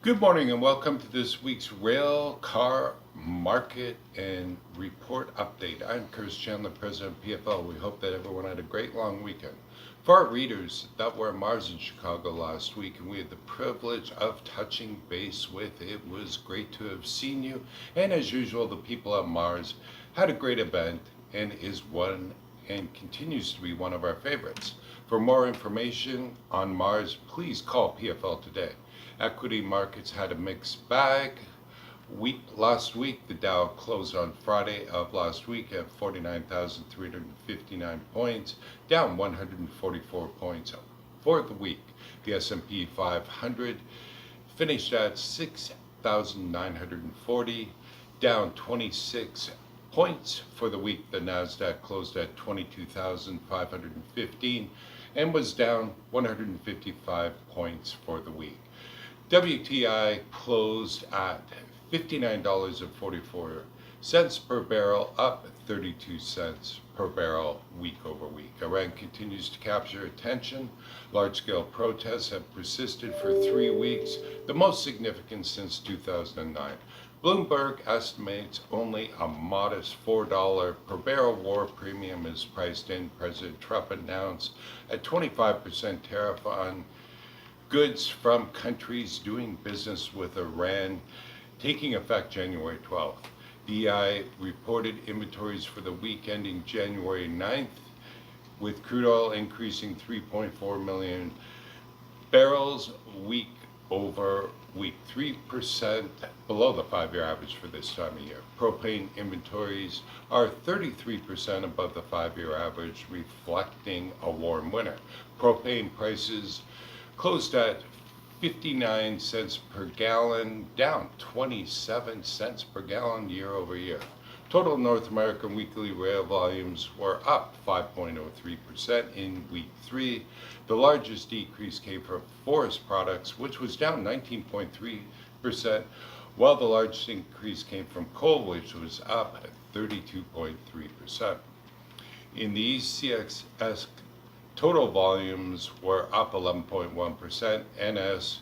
Good morning and welcome to this week's rail car market and report update. I'm Chris Chandler, President of PFL. We hope that everyone had a great long weekend. For our readers that were at Mars in Chicago last week and we had the privilege of touching base with, it was great to have seen you. And as usual, the people at Mars had a great event and is one and continues to be one of our favorites. For more information on Mars, please call PFL today. Equity markets had a mixed bag. Last week, the Dow closed on Friday of last week at 49,359 points, down 144 points for the week. The S&P 500 finished at 6,940, down 26 points for the week. The Nasdaq closed at 22,515 and was down 155 points for the week. WTI closed at $59.44 per barrel, up 32 cents per barrel week over week. Iran continues to capture attention. Large-scale protests have persisted for 3 weeks, the most significant since 2009. Bloomberg estimates only a modest $4 per barrel war premium is priced in. President Trump announced a 25% tariff on goods from countries doing business with Iran, taking effect January 12th. DI reported inventories for the week ending January 9th, with crude oil increasing 3.4 million barrels week over week, 3% below the 5-year average for this time of year. Propane inventories are 33% above the 5-year average, reflecting a warm winter. Propane prices closed at 59 cents per gallon, down 27 cents per gallon year over year. Total North American weekly rail volumes were up 5.03% in week 3. The largest decrease came from forest products, which was down 19.3%, while the largest increase came from coal, which was up 32.3%. In the ECXS, total volumes were up 11.1%. NS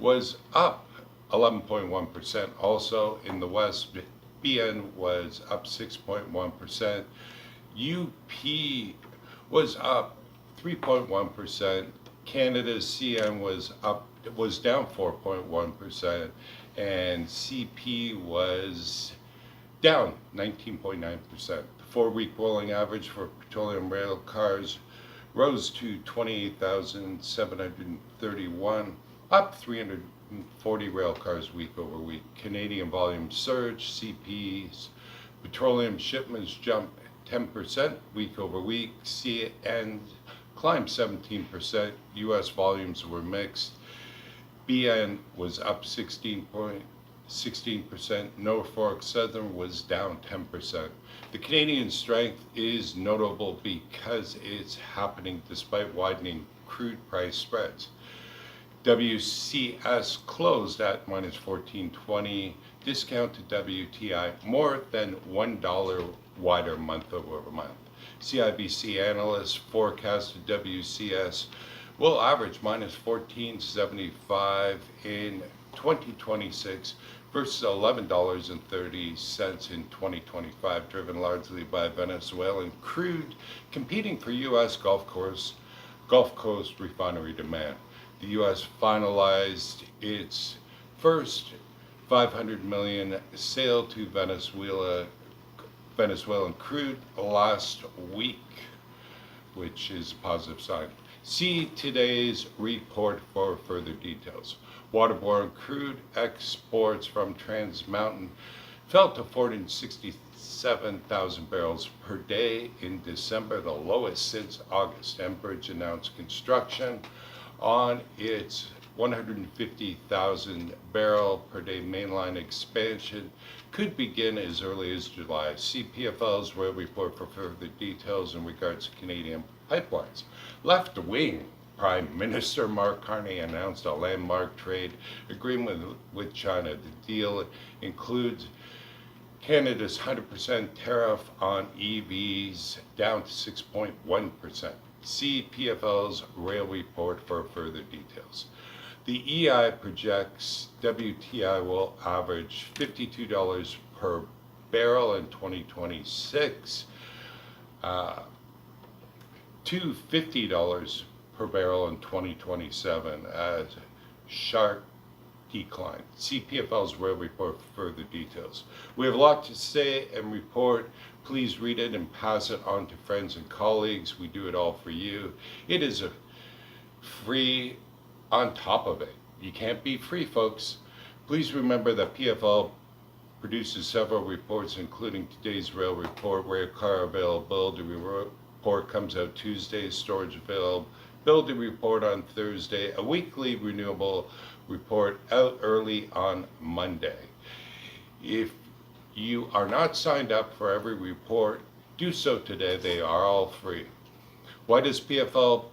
was up 11.1% also. In the West, BN was up 6.1%. UP was up 3.1%. Canada's CN was down 4.1%, and CP was down 19.9%. The 4-week rolling average for petroleum rail cars rose to 28,731, up 340 rail cars week over week. Canadian volume surged. CP's petroleum shipments jumped 10% week over week. CN climbed 17%. U.S. volumes were mixed. BN was up 16%. Norfolk Southern was down 10%. The Canadian strength is notable because it's happening despite widening crude price spreads. WCS closed at minus 14.20, discount to WTI more than $1 wider month over month. CIBC analysts forecasted WCS will average minus 14.75 in 2026 versus $11.30 in 2025, driven largely by Venezuelan crude competing for U.S. Gulf Coast refinery demand. The U.S. finalized its first $500 million sale to Venezuelan crude last week, which is a positive sign. See today's report for further details. Waterborne crude exports from Trans Mountain fell to 467,000 barrels per day in December, the lowest since August. Enbridge announced construction on its 150,000 barrel per day mainline expansion could begin as early as July. See PFL's rail report for further details in regards to Canadian pipelines. Left wing Prime Minister Mark Carney announced a landmark trade agreement with China. The deal includes Canada's 100% tariff on EVs down to 6.1%. See PFL's rail report for further details. The EI projects WTI will average $52 per barrel in 2026 to $50 per barrel in 2027 as sharp decline. See PFL's Rail Report for further details. We have a lot to say and report. Please read it and pass it on to friends and colleagues. We do it all for you. It is a free on top of it. You can't be free, folks. Please remember that PFL produces several reports, including today's rail report. Railcar availability report comes out Tuesday. Storage availability report on Thursday. A weekly renewable report out early on Monday. If you are not signed up for every report, do so today. They are all free. Why does PFL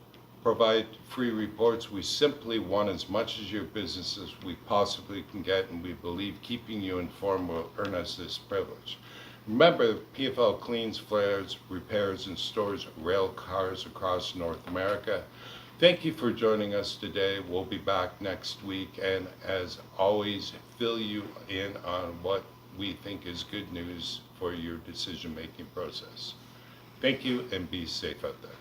provide free reports? We simply want as much as your business as we possibly can get, and we believe keeping you informed will earn us this privilege. Remember, PFL cleans, flares, repairs, and stores rail cars across North America. Thank you for joining us today. We'll be back next week, and as always, fill you in on what we think is good news for your decision-making process. Thank you, and be safe out there.